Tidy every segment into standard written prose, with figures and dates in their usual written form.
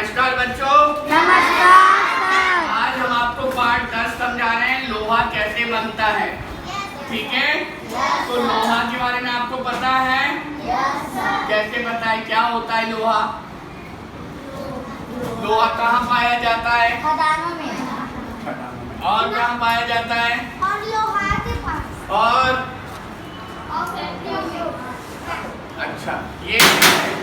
नमस्कार बच्चों। नमस्कार। आज हम आपको पाठ 10 समझा रहे हैं, लोहा कैसे बनता है। ठीक है, तो लोहा के बारे में आपको पता है? कैसे पता है, क्या होता है लोहा? लोहा कहाँ पाया जाता है? खदानों में। और कहाँ पाया जाता है? और लोहा के पास। और फैक्ट्रियों में। अच्छा, ये क्या है?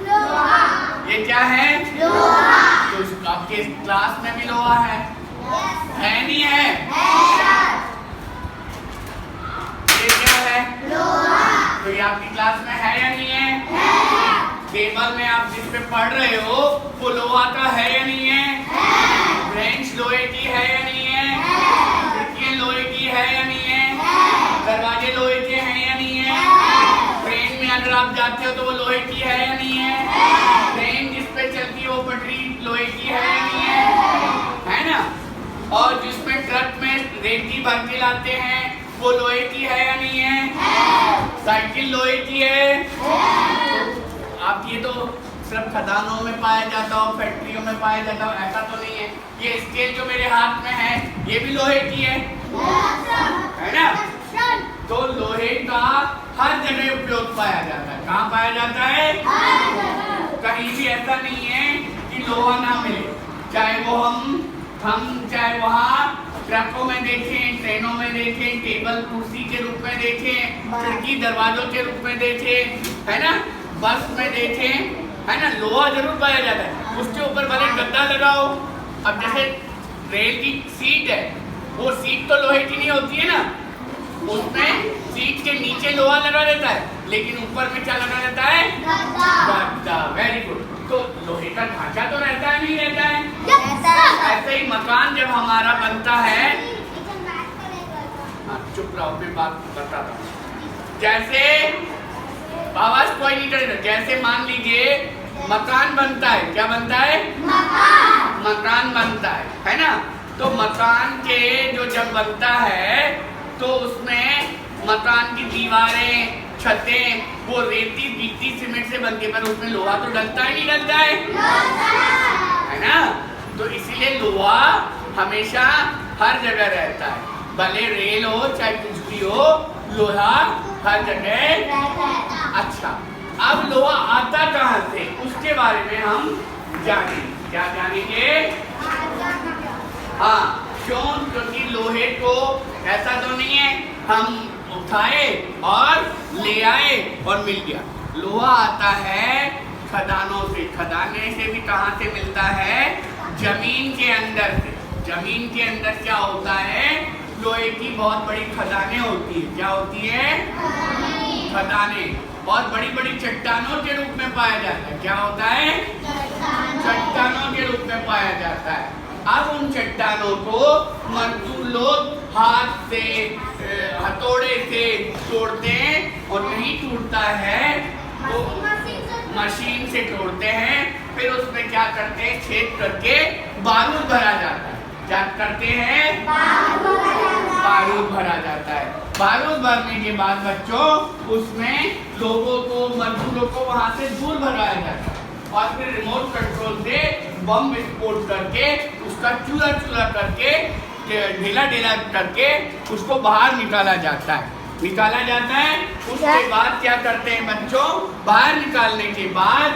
लोहा। ये क्या है? लोहा। तो आपके क्लास में भी लोहा है? नहीं है? ये क्या है? लोहा। तो ये आपकी क्लास में है या नहीं है? टेबल में आप जिस पे पढ़ रहे हो वो लोहा का है या नहीं है? बेंच लोहे की है या नहीं है? खिड़कियां लोहे की है या नहीं है? दरवाजे लोहे के हैं या नहीं है? ट्रेन में अगर आप जाते हो तो वो लोहे की है या नहीं है? ट्रेन जिस पे चलती है वो पटरी लोहे की है या नहीं है ना? और जिसमें ट्रक में रेती भर के लाते हैं वो लोहे की है या नहीं है? साइकिल लोहे की है। आप ये तो सिर्फ खदानों में पाया जाता हो, फैक्ट्रियों में पाया जाता हो, ऐसा तो नहीं है। ये स्केल जो मेरे हाथ में है ये भी लोहे की है ना? तो लोहे का हर जगह उपयोग पाया जाता है। कहाँ पाया जाता है? कहीं भी ऐसा नहीं है कि लोहा ना मिले, चाहे वो हम चाहे वहाँ ट्रकों में देखें, ट्रेनों में देखें, टेबल कुर्सी के रूप में देखें, खिड़की दरवाजों के रूप में देखें, है ना, बस में देखें, है ना, लोहा जरूर पाया जाता है। उसके ऊपर भले गद्दा लगाओ। अब जैसे रेल की सीट है, वो सीट तो लोहे की नहीं होती है ना, उसमें सीट के नीचे लोहा लगा रहता है, लेकिन ऊपर में क्या लगा रहता है? गद्दा। Very good. तो लोहे का ढांचा तो रहता है, नहीं रहता है? ऐसे ही मकान जब हमारा बनता है, चुप रहो, मैं बात बताता हूँ। जैसे आवाज कोई नहीं करेगा। जैसे मान लीजिए मकान बनता है, क्या बनता है? मकान बनता है ना? तो मकान के जो जब बनता है तो उसमें मकान की दीवारें, छतें वो रेती बीती सीमेंट से बनती है, पर उसमें लोहा तो डलता ही नहीं, डलता है ना? तो इसीलिए लोहा हमेशा हर जगह रहता है, भले रेल हो चाहे कुछ भी हो, लोहा हर जगह। अच्छा, अब लोहा आता कहाँ से उसके बारे में हम जानेंगे। क्या जानेंगे? हाँ, क्यों? क्योंकि लोहे को ऐसा तो नहीं है हम उठाए और ले आए और मिल गया। लोहा आता है खदानों से। खदाने से भी कहाँ से मिलता है? जमीन के अंदर से। जमीन के अंदर क्या होता है? लोहे की बहुत बड़ी खदानें होती है। क्या होती है? खदाने। बहुत बड़ी बड़ी चट्टानों के रूप में पाया जाता है। क्या होता है? चट्टानों के रूप में पाया जाता है। अब उन चट्टानों को मजदूर लोग हाथ से, हथौड़े से तोड़ते हैं, और नहीं टूटता है तो मशीन से तोड़ते हैं। फिर उसमें क्या करते हैं? छेद करके बारूद भरा जाता है। क्या करते हैं? बारूद भरा जाता है। बारूद भरने के बाद बच्चों उसमें लोगों को, मजदूरों को वहां से दूर भगाया जाता है, और फिर रिमोट कंट्रोल से बम विस्फोट करके उसका चूरा चूरा करके, ढेला ढेला करके उसको बाहर निकाला जाता है। उसके बाद क्या करते हैं बच्चों? बाहर निकालने के बाद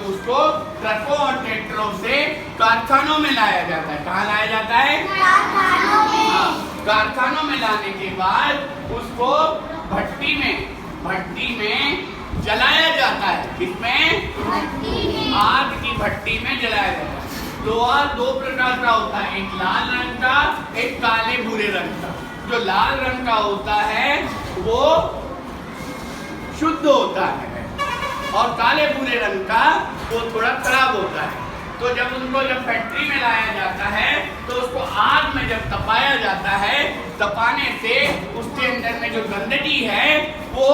उसको ट्रकों और ट्रैक्टरों से कारखानों में लाया जाता है। कहाँ लाया जाता है? कारखानों में लाने के बाद उसको भट्टी में जलाया जाता है। किसमें? आग की भट्टी में जलाया जाता है। लोहा दो प्रकार का होता है, एक लाल रंग का, एक काले भूरे रंग का। जो लाल रंग का होता है वो शुद्ध होता है, और काले भूरे रंग का वो थोड़ा खराब होता है। तो जब फैक्ट्री में लाया जाता है तो उसको आग में जब तपाया जाता है, तपाने से उसके अंदर में जो गंदगी है वो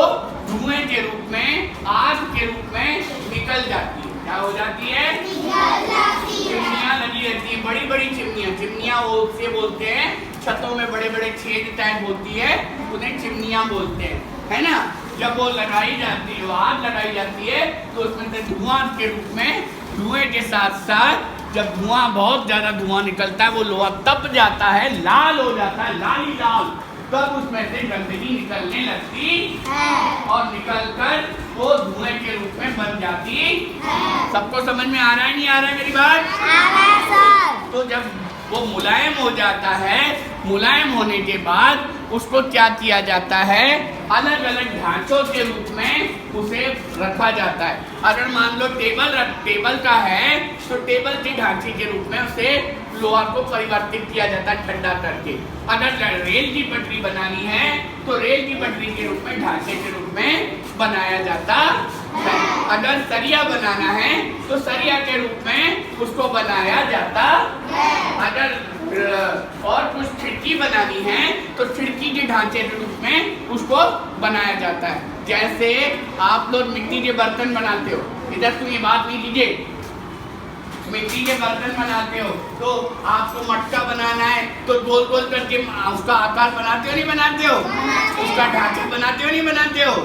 धुएं के रूप में, आग के रूप में निकल जाती है। क्या हो जाती है? चिमनियाँ लगी रहती है, बड़ी बड़ी चिमनियाँ वो उसे बोलते हैं। छतों में बड़े बड़े छेद टाइप होती है, उन्हें चिमनियाँ बोलते हैं, है ना? जब वो लगाई जाती है, वो आग लगाई जाती है तो उसमें से धुआं के रूप में धुएं के साथ साथ जब धुआं बहुत ज्यादा धुआं निकलता है वो लोहा तप जाता है, लाल हो जाता है, लाल ही लाल, तब उसमें से गंदगी निकलने लगती और निकलकर वो धुएं के रूप में बन जाती। सबको समझ में आ रहा है नहीं आ रहा है मेरी बात? तो जब वो मुलायम हो जाता है, मुलायम होने के बाद उसको क्या किया जाता है, अलग अलग ढांचों के रूप में उसे रखा जाता है। अगर मान लो टेबल का है तो टेबल के ढांचे के रूप में उसे लोहा को परिवर्तित किया जाता है ठंडा करके। अगर रेल की पटरी बनानी है तो रेल की पटरी के रूप में ढांचे के रूप में बनाया जाता है। अगर सरिया बनाना है तो सरिया के रूप में उसको बनाया जाता। अगर और कुछ खिड़की बनानी है तो खिड़की के ढांचे के रूप में उसको बनाया जाता है। जैसे आप लोग मिट्टी के बर्तन बनाते हो, इधर तुम ये बात नहीं कीजिए, मिट्टी के बर्तन बनाते हो तो आपको मटका बनाना है तो गोल गोल करके उसका आकार बनाते हो नहीं बनाते हो, उसका ढांचा बनाते हो नहीं बनाते हो,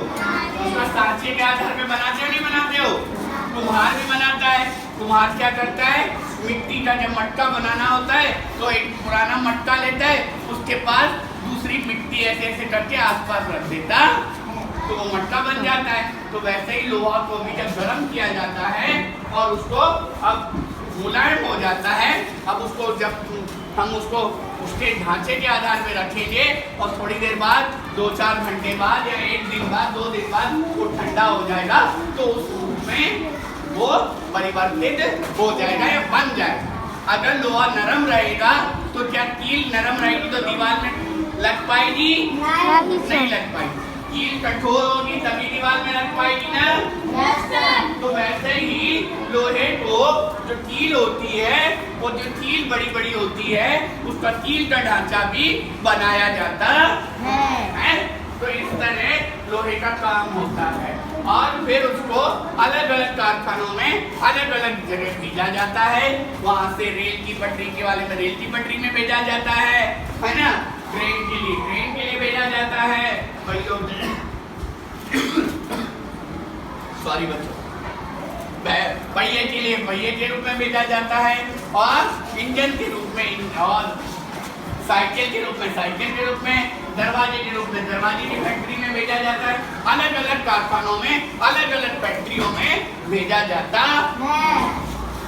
उसका सांचे के आधार पे बनाते हो नहीं बनाते हो। कुम्हार भी बनाता है, कुम्हार क्या करता है, मिट्टी का जब मटका बनाना होता है तो एक पुराना मटका लेता है, उसके पास दूसरी मिट्टी ऐसे ऐसे करके आसपास रख देता तो वो मटका बन जाता है। तो वैसे ही लोहा को भी जब गर्म किया जाता है और उसको अब मुलायम हो जाता है, अब उसको जब हम उसको उसके ढांचे के आधार पे रखेंगे और थोड़ी देर बाद 2-4 घंटे बाद या 1 दिन बाद 2 दिन बाद वो ठंडा हो जाएगा तो उस रूप में वो परिवर्तित हो जाएगा या बन जाएगा। अगर लोहा नरम रहेगा तो क्या कील नरम रहेगी तो दीवार में लग पाएगी? नहीं लग पाएगी। कील कठोर होगी तभी दीवार में लग पाएगी ना। तो वैसे ही लोहे को जो कील होती है, वो जो कील बड़ी बड़ी होती है उसका कील का ढांचा भी बनाया जाता है। तो इस तरह लोहे का काम होता है और फिर उसको अलग अलग कारखानों में अलग अलग जगह भेजा जाता है। वहां से रेल की पटरी के वाले में रेल की पटरी में भेजा जाता है ना, ट्रेन के लिए भेजा जाता है, सॉरी बच्चों, पहिए के लिए पहिए के रूप में भेजा जाता है और इंजन के रूप में और साइकिल के रूप में साइकिल के रूप में, दरवाजे के रूप में दरवाजे की फैक्ट्री में भेजा जाता है। अलग अलग कारखानों में अलग अलग फैक्ट्रियों में भेजा जाता है।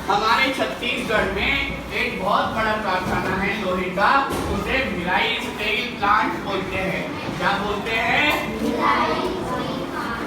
हमारे छत्तीसगढ़ में एक बहुत बड़ा कारखाना है लोहे का, उसे भिलाई स्टील प्लांट बोलते हैं। क्या बोलते हैं?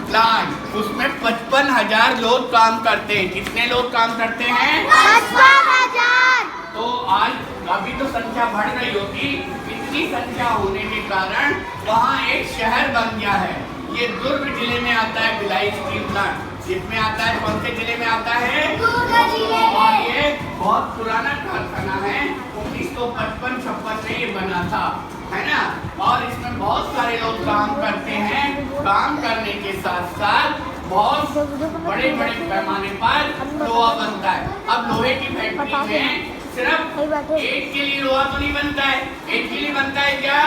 प्लांट। उसमें 55,000 लोग काम करते हैं। कितने लोग काम करते हैं? 55,000। तो आज अभी तो संख्या बढ़ रही होगी। इतनी संख्या होने के कारण वहाँ एक शहर बन गया है। ये दुर्ग जिले में आता है भिलाई स्टील प्लांट। इसमें आता है, कौन से जिले में आता है? दुर्ग जिले में। और ये बहुत पुराना कारखाना है, 1955-56 में ये बना था, है ना। और इसमें बहुत सारे लोग काम करते हैं। काम करने के साथ साथ बहुत बड़े बड़े पैमाने पर लोहा बनता है। अब लोहे की फैक्ट्री में सिर्फ एक के लिए लोहा तो नहीं बनता है। एक के लिए बनता है क्या?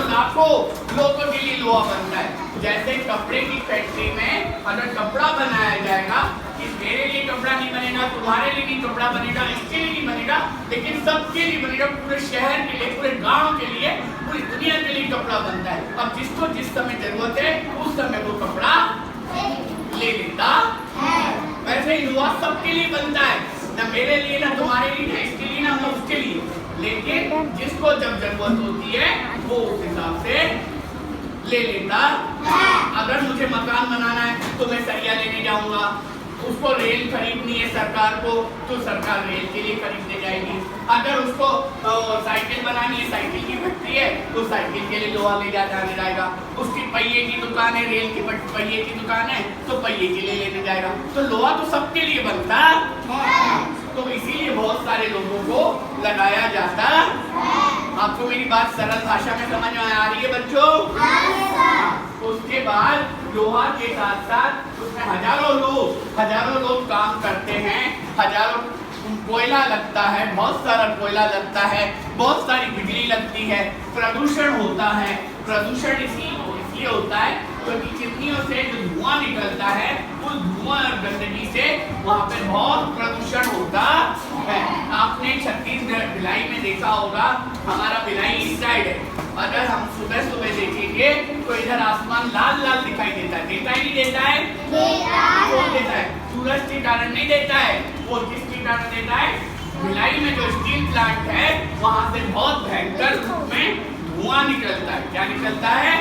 लाखों लोगों के लिए लोहा बनता है। जैसे कपड़े की फैक्ट्री में अगर कपड़ा बनाया जाएगा कि मेरे लिए कपड़ा नहीं बनेगा, तुम्हारे लिए नहीं कपड़ा बनेगा, इसके लिए नहीं बनेगा, लेकिन सबके लिए बनेगा, पूरे शहर के लिए, पूरे गांव के लिए, पूरी दुनिया के लिए कपड़ा बनता है। अब जिसको जिस समय जरूरत है उस समय वो कपड़ा ले लेता है। वैसे ही लोहा सबके लिए बनता है, ना मेरे लिए, ना तुम्हारे लिए, ना इसके लिए, ना उसके लिए, लेकिन जिसको जब जरूरत होती है वो उस हिसाब से ले लेता। अगर मुझे मकान बनाना है तो मैं सरिया लेने जाऊंगा, उसको रेल खरीदनी है सरकार को तो सरकार रेल के लिए खरीदने जाएगी। अगर उसको साइकिल बनानी है, साइकिल की फैक्ट्री है तो साइकिल के लिए लोहा ले जाने जाएगा। उसकी पहिए की दुकान है, रेल की पहिए की दुकान है तो पहिए के लिए लेने जाएगा। तो लोहा तो सबके लिए बनता है, तो इसीलिए बहुत सारे लोगों को लगाया जाता। आपको मेरी बात सरल भाषा में समझ में आ रही है बच्चों? उसके बाद लोहा के साथ साथ उसमें हजारों लोग काम करते हैं, हजारों कोयला लगता है, बहुत सारा कोयला लगता है, बहुत सारी बिजली लगती है, प्रदूषण होता है। प्रदूषण इसलिए होता है क्योंकि चिमनियों से जो धुआं निकलता है उस धुआं और गंदगी से वहाँ पे बहुत प्रदूषण होता है। आपने छत्तीसगढ़ भिलाई में देखा होगा, हमारा भिलाई इस साइड है। अगर हम सुबह सुबह देखेंगे तो इधर आसमान लाल लाल दिखाई देता है, देता ही नहीं देता है? कौन देता है? सूरज के कारण नहीं देता है, वो किसके कारण देता है? भिलाई में जो स्टील प्लांट है वहाँ से बहुत भयंकर रूप में धुआं निकलता है। क्या निकलता है?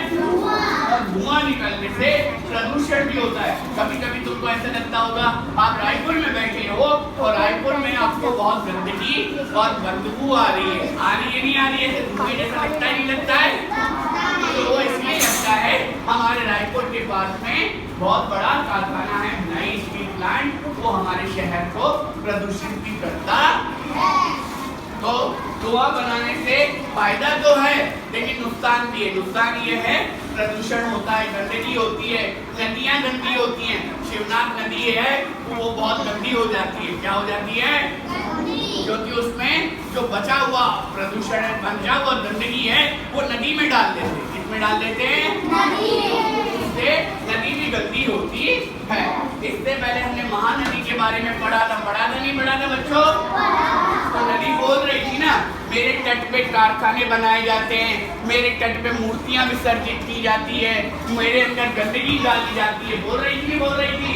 और धुआं निकलने से प्रदूषण भी होता है। कभी कभी तुमको ऐसा लगता होगा, आप रायपुर में बैठे हो और रायपुर में आपको बहुत गंदगी और बदबू आ रही है। आ रही है नहीं आ रही है? तुम्हें जैसा लगता है नहीं लगता है? तो वो इसलिए लगता है, हमारे रायपुर के पास में बहुत बड़ा कारखाना है भिलाई स्टील प्लांट, वो हमारे शहर को प्रदूषित भी करता है। तो धुआं बनाने से फायदा तो है लेकिन नुकसान भी है। नुकसान ये है, प्रदूषण होता है, गंदगी होती है, नदियाँ गंदी होती हैं। शिवनाथ नदी है वो बहुत गंदी हो जाती है। क्या हो जाती है? क्योंकि उसमें जो बचा हुआ प्रदूषण है, बचा हुआ गंदगी है, वो नदी में डाल देते हैं। किसमें डाल देते हैं? इससे नदी भी गंदी होती है। इससे पहले हमने महानदी के बारे में पढ़ा था नहीं पढ़ा था बच्चों? तो नदी बोल रही थी ना, मेरे तट पे कारखाने बनाए जाते हैं, मेरे तट पे मूर्तियां विसर्जित की जाती है, मेरे अंदर गंदगी डाली जाती है। बोल रही थी नहीं बोल रही थी?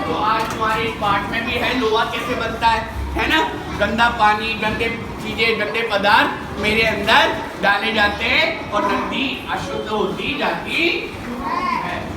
तो आज तुम्हारे इस पाठ में भी है, लोहा कैसे बनता है ना? गंदा पानी, गंदे चीजें, गंदे पदार्थ मेरे अंदर डाले जाते हैं और नदी अशुद्ध होती जाती है।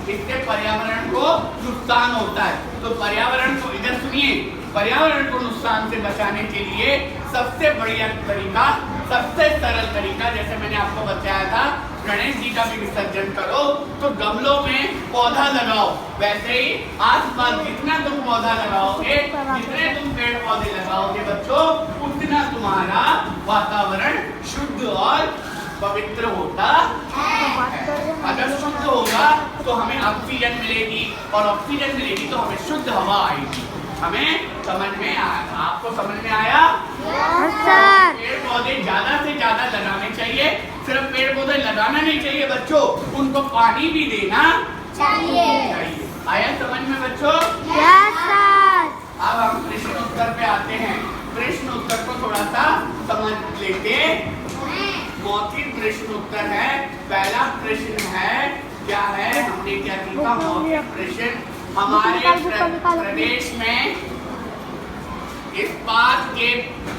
इससे पर्यावरण को नुकसान होता है। तो पर्यावरण को, इधर सुनिए, पर्यावरण को नुकसान से बचाने के लिए सबसे बढ़िया तरीका, सबसे सरल तरीका, जैसे मैंने आपको बताया था, गणेश जी का भी विसर्जन करो तो गमलों में पौधा लगाओ। वैसे ही आसपास जितना तुम पौधा लगाओगे, जितने तुम पेड़ पौधे लगाओगे बच्चों, उतना तुम्हारा वातावरण शुद्ध और पवित्र होता है। अगर शुद्ध होगा तो हमें ऑक्सीजन मिलेगी और ऑक्सीजन मिलेगी तो हमें शुद्ध हवा आएगी। हमें समझ में आया? आपको समझ में आया? पेड़ पौधे ज्यादा से ज्यादा लगाने चाहिए। सिर्फ पेड़ पौधे लगाना नहीं चाहिए बच्चों, उनको पानी भी देना चाहिए। आया समझ में बच्चों? अब हम प्रश्न उत्तर पे आते हैं। प्रश्न उत्तर को थोड़ा सा समझ लेते। मौखिक प्रश्न उत्तर है। पहला प्रश्न है, क्या है? हमने क्या सीखा? मौखिक प्रश्न। हमारे प्रदेश में इस्पात के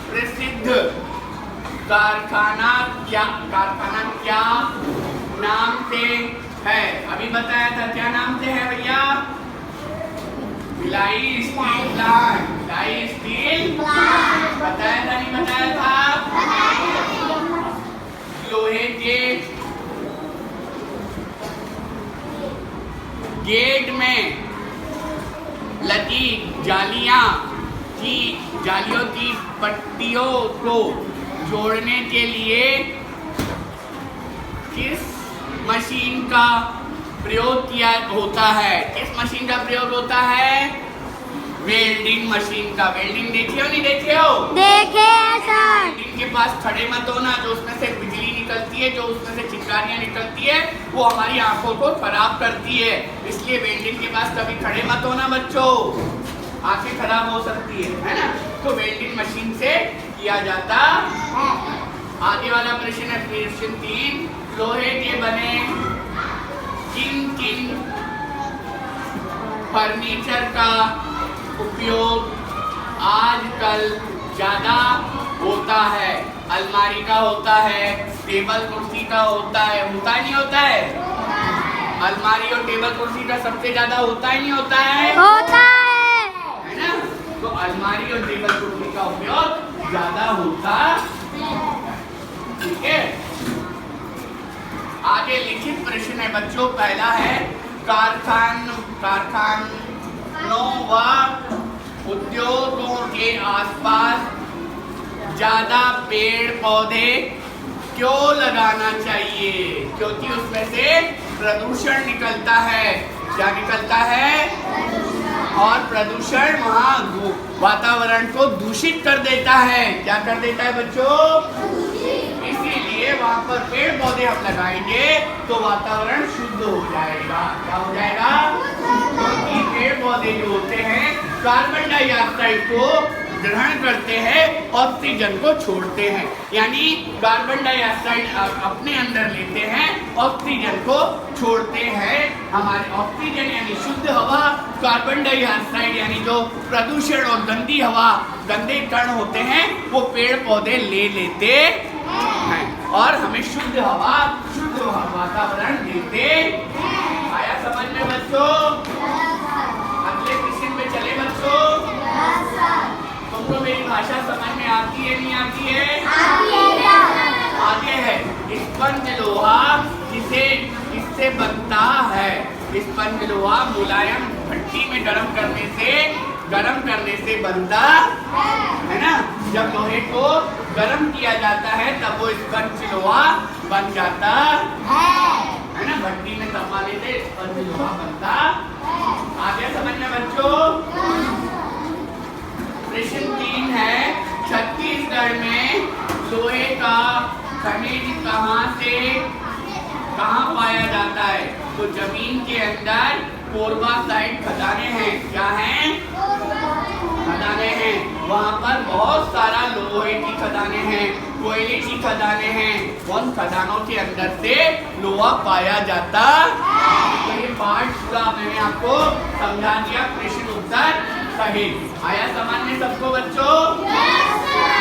प्रसिद्ध कारखाना क्या नाम से है? अभी बताया था, क्या नाम से है भैया? Bhilai steel plant. Bhilai steel बताया था नहीं बताया था? लोहे के गेट में लगी जालियों की पट्टियों को जोड़ने के लिए किस मशीन का प्रयोग किया होता है? किस मशीन का प्रयोग होता है? वेल्डिंग मशीन का। वेल्डिंग देखे हो नहीं देखे हो? देखे सर। वेल्डिंग के पास खड़े मत होना, जो उसमें से बिजली निकलती है, जो उसमें से चिंगारियां निकलती है, वो हमारी आंखों को खराब करती है। इसलिए वेल्डिंग के पास कभी खड़े मत होना बच्चों, आंखें खराब हो सकती है ना? तो वेल्डिंग मशीन से किया जाता है। आगे वाला प्रश्न है प्रश्न 3, लोहे के बने किन फर्नीचर का उपयोग आजकल ज्यादा होता है? अलमारी का होता है, टेबल कुर्सी का होता है, होता ही नहीं होता है? अलमारी और टेबल कुर्सी का सबसे ज्यादा होता ही नहीं होता है? होता है ना? तो अलमारी और टेबल कुर्सी का उपयोग ज्यादा होता है। ठीक है, आगे लिखित प्रश्न है बच्चों। पहला है, कारखानों व उद्योगों के आसपास ज्यादा पेड़ पौधे क्यों लगाना चाहिए? क्योंकि उसमें से प्रदूषण निकलता है। क्या निकलता है? और प्रदूषण वहाँ वातावरण को दूषित कर देता है। क्या कर देता है बच्चों? इसीलिए वहां पर पेड़ पौधे हम लगाएंगे तो वातावरण शुद्ध हो जाएगा। क्या हो जाएगा? क्योंकि पेड़ पौधे जो होते हैं कार्बन डाइऑक्साइड को ग्रहण करते हैं, ऑक्सीजन को छोड़ते हैं। यानी कार्बन डाइऑक्साइड अपने अंदर लेते हैं, ऑक्सीजन को छोड़ते हैं। हमारे ऑक्सीजन यानी शुद्ध हवा, कार्बन डाइऑक्साइड यानी जो प्रदूषण और गंदी हवा, गंदे कण होते हैं, वो पेड़ पौधे ले लेते हैं और हमें शुद्ध हवा, शुद्ध वातावरण देते। आया समझ में बच्चों? अगले क्वेश्चन पे चले बच्चों। तुमको मेरी भाषा समझ में आती है नहीं आती है? आगे है स्पंज लोहा, इससे बनता है। स्पंज लोहा मुलायम भट्टी में गर्म करने से बनता है ना। जब लोहे को गर्म किया जाता है तब वो स्पंज लोहा बन जाता है ना। भट्टी में तपाने से स्पंज लोहा बनता। आगे समझना बच्चों। प्रश्न 3 है, छत्तीसगढ़ में लोहे का खनिज कहाँ पाया जाता है? तो जमीन के अंदर कोरबा साइड खदाने हैं। क्या हैं? खदाने हैं। वहाँ पर बहुत सारा लोहे की खदाने हैं, कोयले की खदाने हैं। उन खदानों के अंदर से लोहा पाया जाता। तो ये पार्ट पूरा मैंने आपको समझा दिया। प्रश्न उत्तर सही। आया समझ में सबको बच्चों?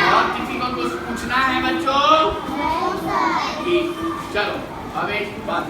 और किसी को कुछ पूछना है बच्चों? ठीक, चलो अब एक बात